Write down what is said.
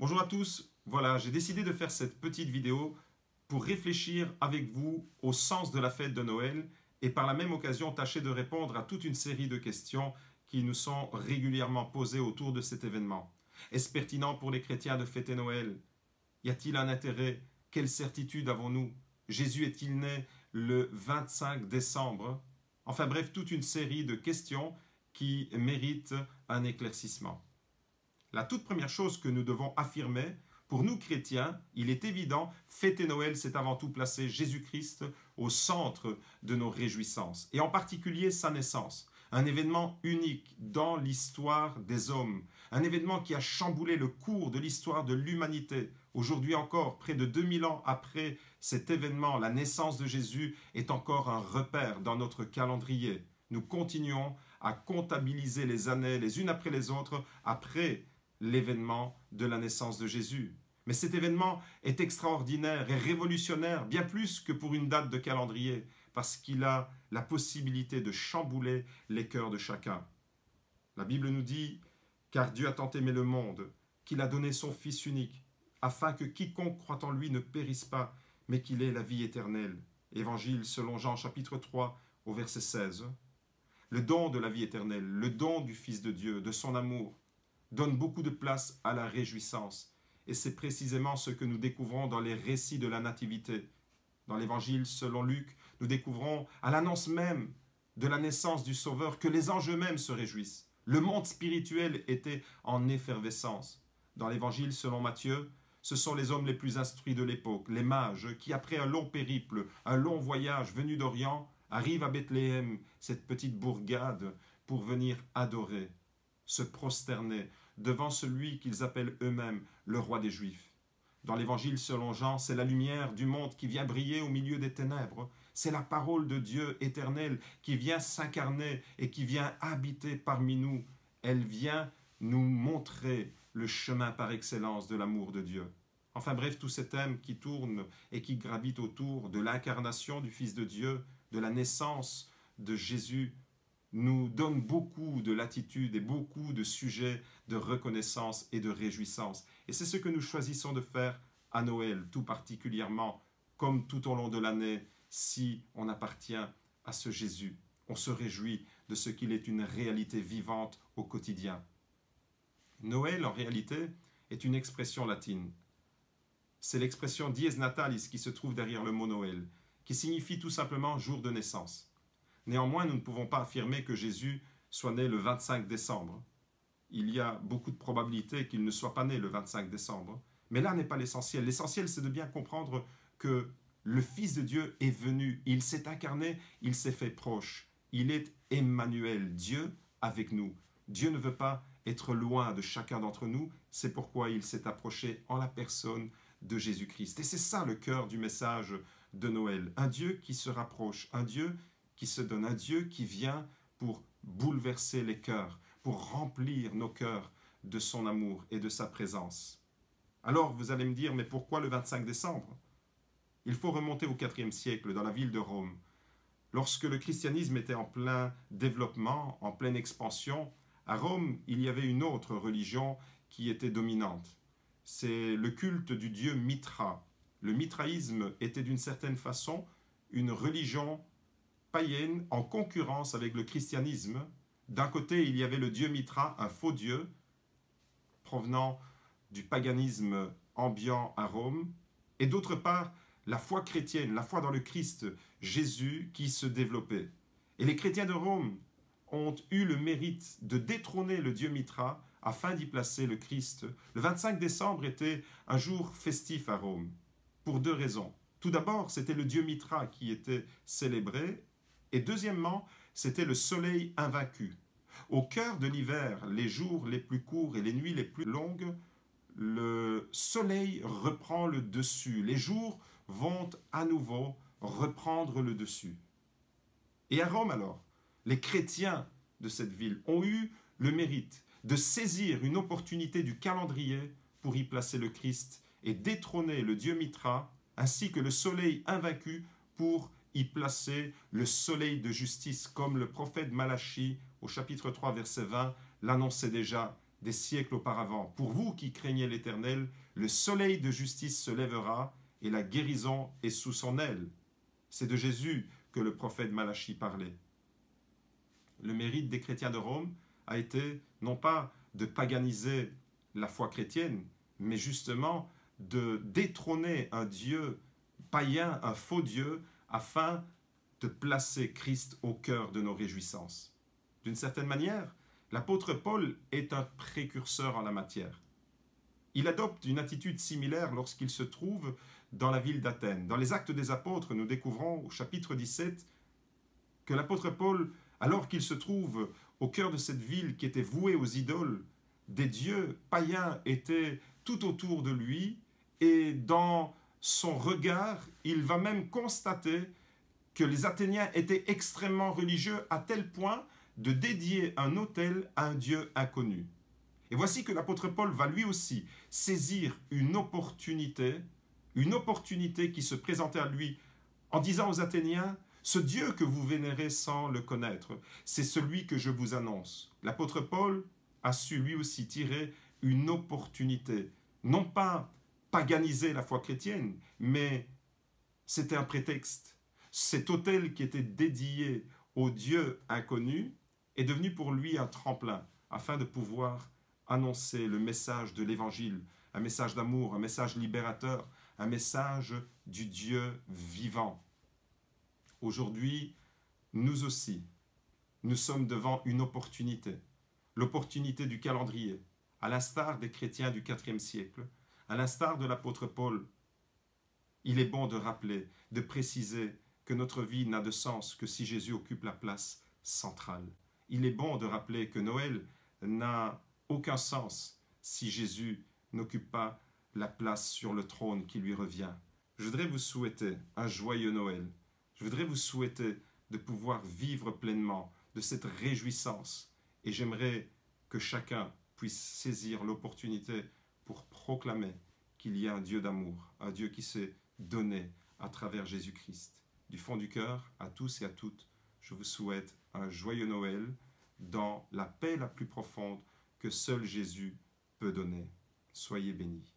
Bonjour à tous, voilà, j'ai décidé de faire cette petite vidéo pour réfléchir avec vous au sens de la fête de Noël et par la même occasion tâcher de répondre à toute une série de questions qui nous sont régulièrement posées autour de cet événement. Est-ce pertinent pour les chrétiens de fêter Noël? Y a-t-il un intérêt? Quelle certitude avons-nous? Jésus est-il né le 25 décembre? Enfin bref, toute une série de questions qui méritent un éclaircissement. La toute première chose que nous devons affirmer, pour nous chrétiens, il est évident, fêter Noël, c'est avant tout placer Jésus-Christ au centre de nos réjouissances, et en particulier sa naissance. Un événement unique dans l'histoire des hommes, un événement qui a chamboulé le cours de l'histoire de l'humanité. Aujourd'hui encore, près de 2000 ans après cet événement, la naissance de Jésus est encore un repère dans notre calendrier. Nous continuons à comptabiliser les années les unes après les autres après l'événement de la naissance de Jésus. Mais cet événement est extraordinaire et révolutionnaire, bien plus que pour une date de calendrier, parce qu'il a la possibilité de chambouler les cœurs de chacun. La Bible nous dit « Car Dieu a tant aimé le monde, qu'il a donné son Fils unique, afin que quiconque croit en lui ne périsse pas, mais qu'il ait la vie éternelle. » Évangile selon Jean chapitre 3 au verset 16. Le don de la vie éternelle, le don du Fils de Dieu, de son amour, donne beaucoup de place à la réjouissance. Et c'est précisément ce que nous découvrons dans les récits de la Nativité. Dans l'Évangile selon Luc, nous découvrons à l'annonce même de la naissance du Sauveur que les anges eux-mêmes se réjouissent. Le monde spirituel était en effervescence. Dans l'Évangile selon Matthieu, ce sont les hommes les plus instruits de l'époque, les mages, qui après un long périple, un long voyage venu d'Orient, arrivent à Bethléem, cette petite bourgade, pour venir adorer, se prosterner devant celui qu'ils appellent eux-mêmes le roi des Juifs. Dans l'Évangile selon Jean, c'est la lumière du monde qui vient briller au milieu des ténèbres. C'est la parole de Dieu éternel qui vient s'incarner et qui vient habiter parmi nous. Elle vient nous montrer le chemin par excellence de l'amour de Dieu. Enfin bref, tous ces thèmes qui tournent et qui gravitent autour de l'incarnation du Fils de Dieu, de la naissance de Jésus, nous donne beaucoup de latitude et beaucoup de sujets de reconnaissance et de réjouissance. Et c'est ce que nous choisissons de faire à Noël, tout particulièrement, comme tout au long de l'année, si on appartient à ce Jésus. On se réjouit de ce qu'il est une réalité vivante au quotidien. Noël, en réalité, est une expression latine. C'est l'expression dies natalis qui se trouve derrière le mot Noël, qui signifie tout simplement jour de naissance. Néanmoins, nous ne pouvons pas affirmer que Jésus soit né le 25 décembre. Il y a beaucoup de probabilités qu'il ne soit pas né le 25 décembre. Mais là n'est pas l'essentiel. L'essentiel, c'est de bien comprendre que le Fils de Dieu est venu, il s'est incarné, il s'est fait proche. Il est Emmanuel, Dieu avec nous. Dieu ne veut pas être loin de chacun d'entre nous, c'est pourquoi il s'est approché en la personne de Jésus-Christ. Et c'est ça le cœur du message de Noël. Un Dieu qui se rapproche, un Dieu qui se donne, un Dieu qui vient pour bouleverser les cœurs, pour remplir nos cœurs de son amour et de sa présence. Alors vous allez me dire, mais pourquoi le 25 décembre? Il faut remonter au IVe siècle, dans la ville de Rome. Lorsque le christianisme était en plein développement, en pleine expansion, à Rome, il y avait une autre religion qui était dominante. C'est le culte du dieu Mithra. Le mitraïsme était d'une certaine façon une religion païenne en concurrence avec le christianisme. D'un côté, il y avait le dieu Mithra, un faux dieu, provenant du paganisme ambiant à Rome, et d'autre part, la foi chrétienne, la foi dans le Christ, Jésus, qui se développait. Et les chrétiens de Rome ont eu le mérite de détrôner le dieu Mithra afin d'y placer le Christ. Le 25 décembre était un jour festif à Rome, pour deux raisons. Tout d'abord, c'était le dieu Mithra qui était célébré, et deuxièmement, c'était le soleil invaincu. Au cœur de l'hiver, les jours les plus courts et les nuits les plus longues, le soleil reprend le dessus. Les jours vont à nouveau reprendre le dessus. Et à Rome alors, les chrétiens de cette ville ont eu le mérite de saisir une opportunité du calendrier pour y placer le Christ et détrôner le dieu Mithra ainsi que le soleil invaincu pour y placer le soleil de justice, comme le prophète Malachie, au chapitre 3, verset 20, l'annonçait déjà des siècles auparavant. Pour vous qui craignez l'Éternel, le soleil de justice se lèvera et la guérison est sous son aile. C'est de Jésus que le prophète Malachie parlait. Le mérite des chrétiens de Rome a été non pas de paganiser la foi chrétienne, mais justement de détrôner un Dieu païen, un faux Dieu, afin de placer Christ au cœur de nos réjouissances. D'une certaine manière, l'apôtre Paul est un précurseur en la matière. Il adopte une attitude similaire lorsqu'il se trouve dans la ville d'Athènes. Dans les Actes des Apôtres, nous découvrons au chapitre 17 que l'apôtre Paul, alors qu'il se trouve au cœur de cette ville qui était vouée aux idoles, des dieux païens étaient tout autour de lui, et dans son regard, il va même constater que les Athéniens étaient extrêmement religieux à tel point de dédier un autel à un dieu inconnu. Et voici que l'apôtre Paul va lui aussi saisir une opportunité qui se présentait à lui en disant aux Athéniens, « Ce Dieu que vous vénérez sans le connaître, c'est celui que je vous annonce. » L'apôtre Paul a su lui aussi tirer une opportunité, non pas paganiser la foi chrétienne, mais c'était un prétexte. Cet autel qui était dédié au Dieu inconnu est devenu pour lui un tremplin afin de pouvoir annoncer le message de l'Évangile, un message d'amour, un message libérateur, un message du Dieu vivant. Aujourd'hui, nous aussi, nous sommes devant une opportunité, l'opportunité du calendrier, à l'instar des chrétiens du IVe siècle, à l'instar de l'apôtre Paul. Il est bon de rappeler, de préciser que notre vie n'a de sens que si Jésus occupe la place centrale. Il est bon de rappeler que Noël n'a aucun sens si Jésus n'occupe pas la place sur le trône qui lui revient. Je voudrais vous souhaiter un joyeux Noël. Je voudrais vous souhaiter de pouvoir vivre pleinement de cette réjouissance. Et j'aimerais que chacun puisse saisir l'opportunité pour proclamer qu'il y a un Dieu d'amour, un Dieu qui s'est donné à travers Jésus-Christ. Du fond du cœur, à tous et à toutes, je vous souhaite un joyeux Noël dans la paix la plus profonde que seul Jésus peut donner. Soyez bénis.